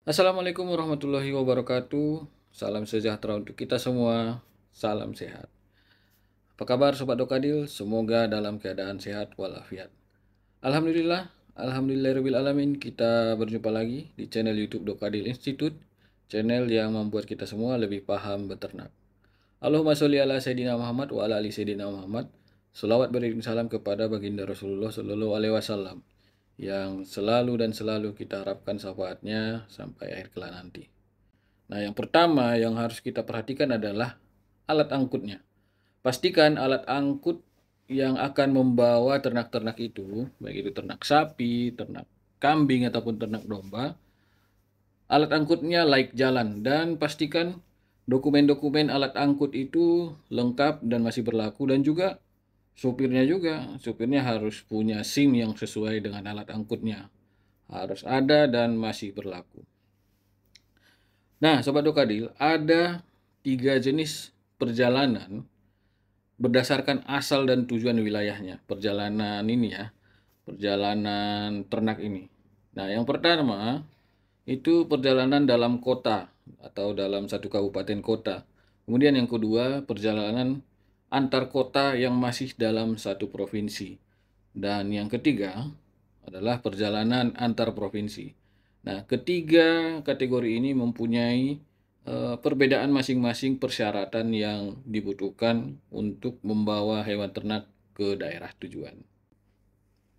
Assalamualaikum warahmatullahi wabarakatuh. Salam sejahtera untuk kita semua. Salam sehat. Apa kabar Sobat Dokadil? Semoga dalam keadaan sehat walafiat. Alhamdulillah, Alhamdulillahirrahmanirrahim. Kita berjumpa lagi di channel YouTube Dokadil Institute, channel yang membuat kita semua lebih paham beternak. Allahumma sholli ala Sayyidina Muhammad wa ala ali Sayyidina Muhammad. Selawat beriring salam kepada baginda Rasulullah Sallallahu Alaihi Wasallam yang selalu dan selalu kita harapkan syafaatnya sampai akhir kelak nanti. Nah, yang pertama yang harus kita perhatikan adalah alat angkutnya. Pastikan alat angkut yang akan membawa ternak-ternak itu, baik itu ternak sapi, ternak kambing, ataupun ternak domba, alat angkutnya layak jalan. Dan pastikan dokumen-dokumen alat angkut itu lengkap dan masih berlaku. Dan juga supirnya harus punya SIM yang sesuai dengan alat angkutnya. Harus ada dan masih berlaku. Nah, Sobat Dokadil, ada 3 jenis perjalanan berdasarkan asal dan tujuan wilayahnya. Perjalanan ini ya, perjalanan ternak ini. Nah, yang pertama itu perjalanan dalam kota atau dalam satu kabupaten kota. Kemudian yang kedua, perjalanan antar kota yang masih dalam satu provinsi. Dan yang ketiga adalah perjalanan antar provinsi. Nah, ketiga kategori ini mempunyai perbedaan masing-masing persyaratan yang dibutuhkan untuk membawa hewan ternak ke daerah tujuan.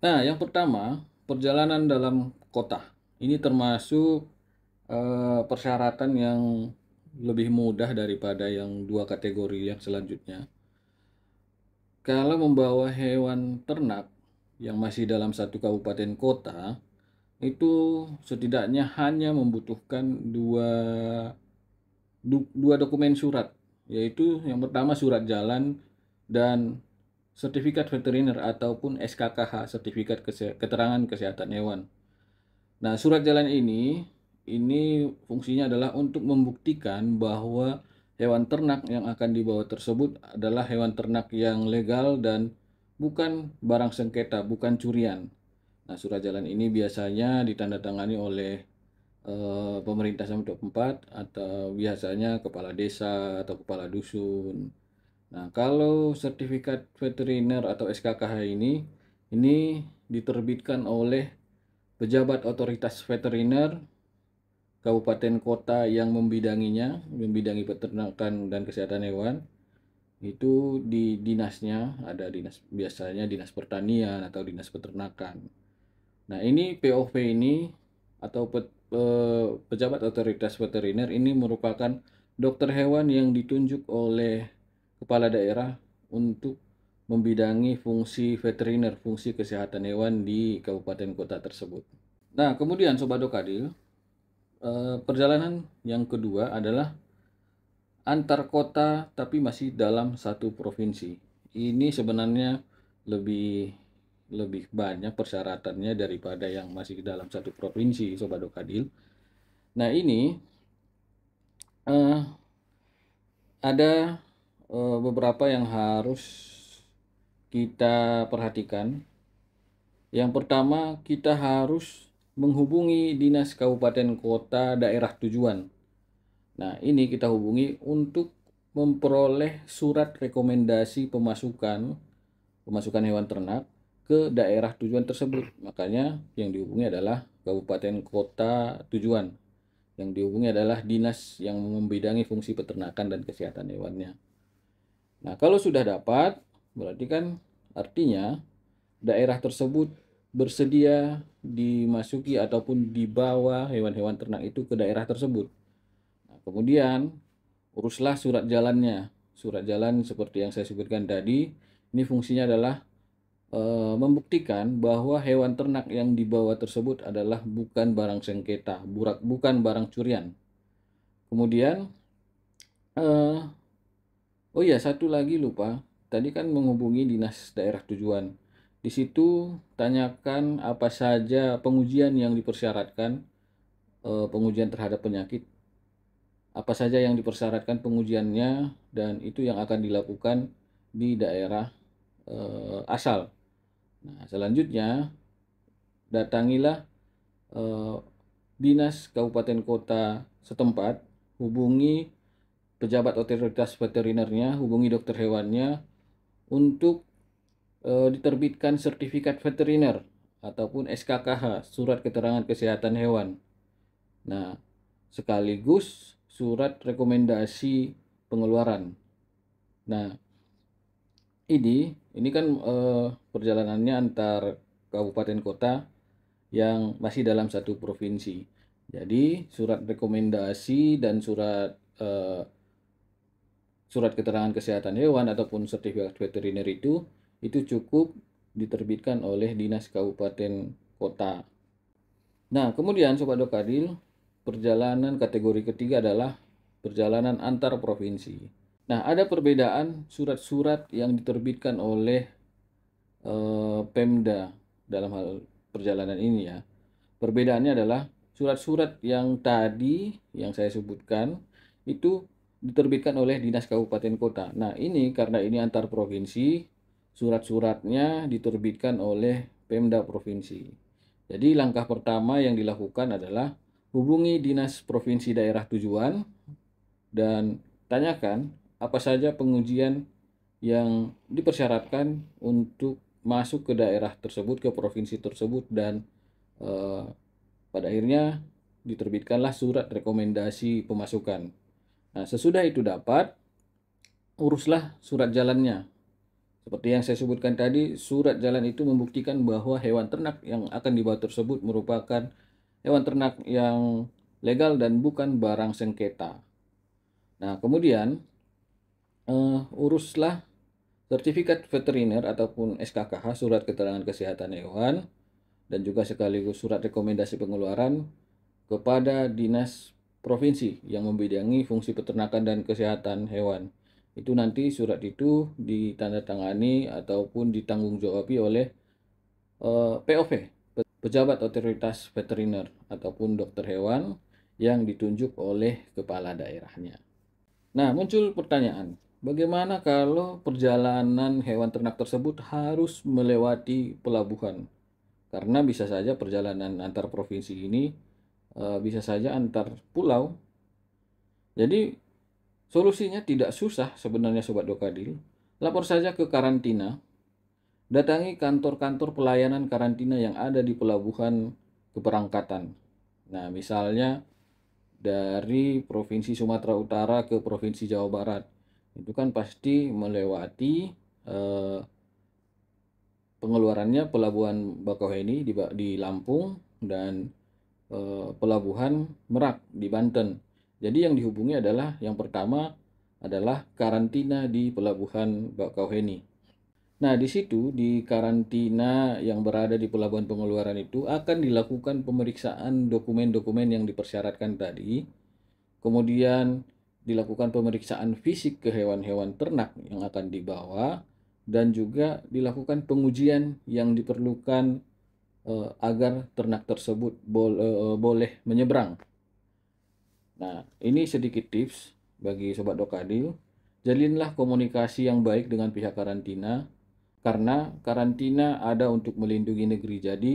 Nah, yang pertama, perjalanan dalam kota. Ini termasuk persyaratan yang lebih mudah daripada yang dua kategori yang selanjutnya. Kalau membawa hewan ternak yang masih dalam satu kabupaten kota, itu setidaknya hanya membutuhkan dua dokumen surat, yaitu yang pertama surat jalan dan sertifikat veteriner ataupun SKKH, sertifikat keterangan kesehatan hewan. Nah, surat jalan ini fungsinya adalah untuk membuktikan bahwa hewan ternak yang akan dibawa tersebut adalah hewan ternak yang legal dan bukan barang sengketa, bukan curian. Nah, surat jalan ini biasanya ditandatangani oleh pemerintah setempat atau biasanya kepala desa atau kepala dusun. Nah, kalau sertifikat veteriner atau SKKH ini diterbitkan oleh pejabat otoritas veteriner kabupaten kota yang membidangi peternakan dan kesehatan hewan. Itu di dinasnya, ada dinas, biasanya dinas pertanian atau dinas peternakan. Nah, ini POV ini atau pejabat otoritas veteriner ini merupakan dokter hewan yang ditunjuk oleh kepala daerah untuk membidangi fungsi veteriner, fungsi kesehatan hewan di kabupaten kota tersebut. Nah, kemudian Sobat Dokadil, perjalanan yang kedua adalah antar kota tapi masih dalam satu provinsi. Ini sebenarnya lebih banyak persyaratannya daripada yang masih dalam satu provinsi, Sobat Dokadil. Nah, ini ada beberapa yang harus kita perhatikan. Yang pertama, kita harus menghubungi dinas kabupaten kota daerah tujuan. Nah, ini kita hubungi untuk memperoleh surat rekomendasi pemasukan hewan ternak ke daerah tujuan tersebut. Makanya yang dihubungi adalah kabupaten kota tujuan. Yang dihubungi adalah dinas yang membidangi fungsi peternakan dan kesehatan hewannya. Nah, kalau sudah dapat, berarti kan artinya daerah tersebut bersedia dimasuki ataupun dibawa hewan-hewan ternak itu ke daerah tersebut. Nah, kemudian uruslah surat jalannya. Surat jalan seperti yang saya sebutkan tadi, ini fungsinya adalah membuktikan bahwa hewan ternak yang dibawa tersebut adalah bukan barang sengketa, bukan barang curian. Kemudian, oh ya, satu lagi lupa. Tadi kan menghubungi dinas daerah tujuan. Di situ tanyakan apa saja pengujian yang dipersyaratkan, pengujian terhadap penyakit. Apa saja yang dipersyaratkan pengujiannya dan itu yang akan dilakukan di daerah asal. Nah, selanjutnya datangilah dinas kabupaten kota setempat, hubungi pejabat otoritas veterinernya, hubungi dokter hewannya untuk diterbitkan sertifikat veteriner ataupun SKKH, surat keterangan kesehatan hewan. Nah, sekaligus surat rekomendasi pengeluaran. Nah, ini kan perjalanannya antar kabupaten kota yang masih dalam satu provinsi. Jadi surat rekomendasi dan surat keterangan kesehatan hewan ataupun sertifikat veteriner itu cukup diterbitkan oleh dinas kabupaten kota. Nah, kemudian Sobat Dokadil, perjalanan kategori ketiga adalah perjalanan antar provinsi. Nah, ada perbedaan surat-surat yang diterbitkan oleh Pemda dalam hal perjalanan ini ya. Perbedaannya adalah surat-surat yang tadi yang saya sebutkan itu diterbitkan oleh dinas kabupaten kota. Nah, ini karena ini antar provinsi, surat-suratnya diterbitkan oleh Pemda provinsi. Jadi langkah pertama yang dilakukan adalah hubungi dinas provinsi daerah tujuan dan tanyakan apa saja pengujian yang dipersyaratkan untuk masuk ke daerah tersebut, ke provinsi tersebut, dan pada akhirnya diterbitkanlah surat rekomendasi pemasukan. Nah, sesudah itu dapat, uruslah surat jalannya. Seperti yang saya sebutkan tadi, surat jalan itu membuktikan bahwa hewan ternak yang akan dibawa tersebut merupakan hewan ternak yang legal dan bukan barang sengketa. Nah, kemudian uruslah sertifikat veteriner ataupun SKKH, surat keterangan kesehatan hewan, dan juga sekaligus surat rekomendasi pengeluaran kepada dinas provinsi yang membidangi fungsi peternakan dan kesehatan hewan. Itu nanti surat itu ditandatangani ataupun ditanggung-jawabi oleh POV, pejabat otoritas veteriner ataupun dokter hewan yang ditunjuk oleh kepala daerahnya. Nah, muncul pertanyaan, bagaimana kalau perjalanan hewan ternak tersebut harus melewati pelabuhan? Karena bisa saja perjalanan antar provinsi ini bisa saja antar pulau. Jadi solusinya tidak susah sebenarnya Sobat Dokadil. Lapor saja ke karantina. Datangi kantor-kantor pelayanan karantina yang ada di pelabuhan keberangkatan. Nah, misalnya dari Provinsi Sumatera Utara ke Provinsi Jawa Barat. Itu kan pasti melewati pengeluarannya pelabuhan Bakauheni di Lampung dan pelabuhan Merak di Banten. Jadi yang dihubungi adalah yang pertama adalah karantina di pelabuhan Bakauheni. Nah, di situ di karantina yang berada di pelabuhan pengeluaran itu akan dilakukan pemeriksaan dokumen-dokumen yang dipersyaratkan tadi. Kemudian dilakukan pemeriksaan fisik ke hewan-hewan ternak yang akan dibawa dan juga dilakukan pengujian yang diperlukan agar ternak tersebut boleh menyeberang. Nah, ini sedikit tips bagi Sobat Dokadil. Jalinlah komunikasi yang baik dengan pihak karantina, karena karantina ada untuk melindungi negeri. Jadi,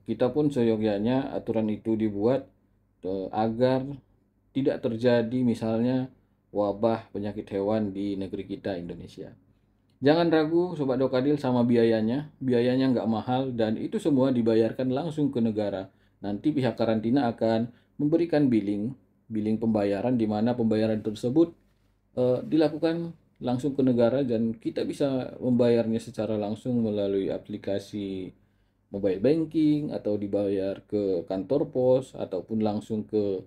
kita pun seyogyanya aturan itu dibuat agar tidak terjadi misalnya wabah penyakit hewan di negeri kita Indonesia. Jangan ragu Sobat Dokadil sama biayanya. Biayanya nggak mahal dan itu semua dibayarkan langsung ke negara. Nanti pihak karantina akan memberikan billing pembayaran di mana pembayaran tersebut dilakukan langsung ke negara dan kita bisa membayarnya secara langsung melalui aplikasi mobile banking atau dibayar ke kantor pos ataupun langsung ke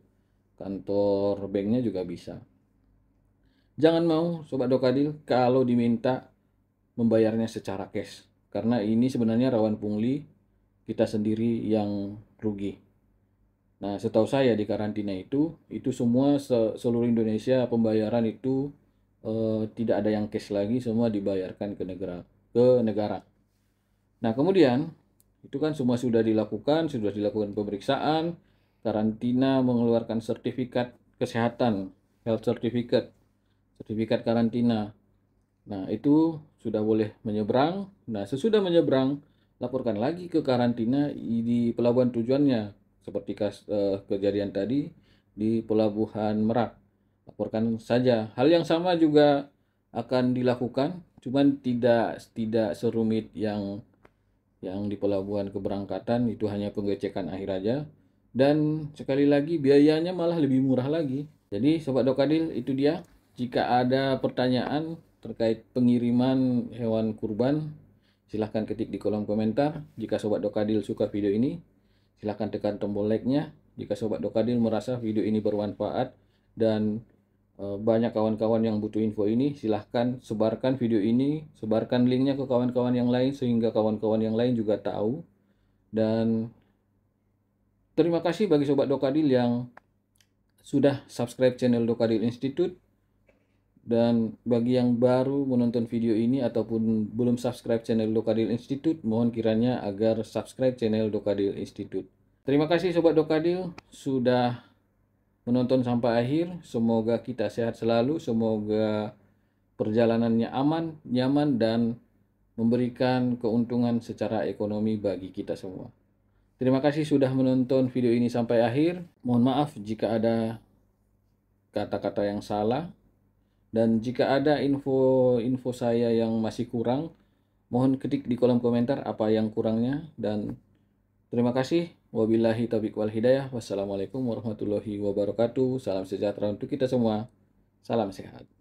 kantor banknya juga bisa. Jangan mau Sobat Dokadil kalau diminta membayarnya secara cash, karena ini sebenarnya rawan pungli, kita sendiri yang rugi. Nah, setahu saya di karantina itu semua seluruh Indonesia pembayaran itu tidak ada yang cash lagi, semua dibayarkan ke negara. Nah, kemudian itu kan semua sudah dilakukan pemeriksaan, karantina mengeluarkan sertifikat kesehatan, health certificate, sertifikat karantina. Nah, itu sudah boleh menyeberang. Nah, sesudah menyeberang, laporkan lagi ke karantina di pelabuhan tujuannya. seperti kejadian tadi di Pelabuhan Merak. Laporkan saja. Hal yang sama juga akan dilakukan, cuman tidak serumit yang di pelabuhan keberangkatan, itu hanya pengecekan akhir aja. Dan sekali lagi biayanya malah lebih murah lagi. Jadi Sobat Dokadil, itu dia. Jika ada pertanyaan terkait pengiriman hewan kurban, silahkan ketik di kolom komentar. Jika Sobat Dokadil suka video ini, silahkan tekan tombol like-nya. Jika Sobat Dokadil merasa video ini bermanfaat dan banyak kawan-kawan yang butuh info ini, silahkan sebarkan video ini, sebarkan linknya ke kawan-kawan yang lain sehingga kawan-kawan yang lain juga tahu. Dan terima kasih bagi Sobat Dokadil yang sudah subscribe channel Dokadil Institute. Dan bagi yang baru menonton video ini ataupun belum subscribe channel Dokadil Institute, mohon kiranya agar subscribe channel Dokadil Institute. Terima kasih Sobat Dokadil sudah menonton sampai akhir. Semoga kita sehat selalu, semoga perjalanannya aman, nyaman, dan memberikan keuntungan secara ekonomi bagi kita semua. Terima kasih sudah menonton video ini sampai akhir. Mohon maaf jika ada kata-kata yang salah, dan jika ada info saya yang masih kurang, mohon ketik di kolom komentar apa yang kurangnya. Dan terima kasih. Wabillahi taufiq wal hidayah. Wassalamualaikum warahmatullahi wabarakatuh. Salam sejahtera untuk kita semua. Salam sehat.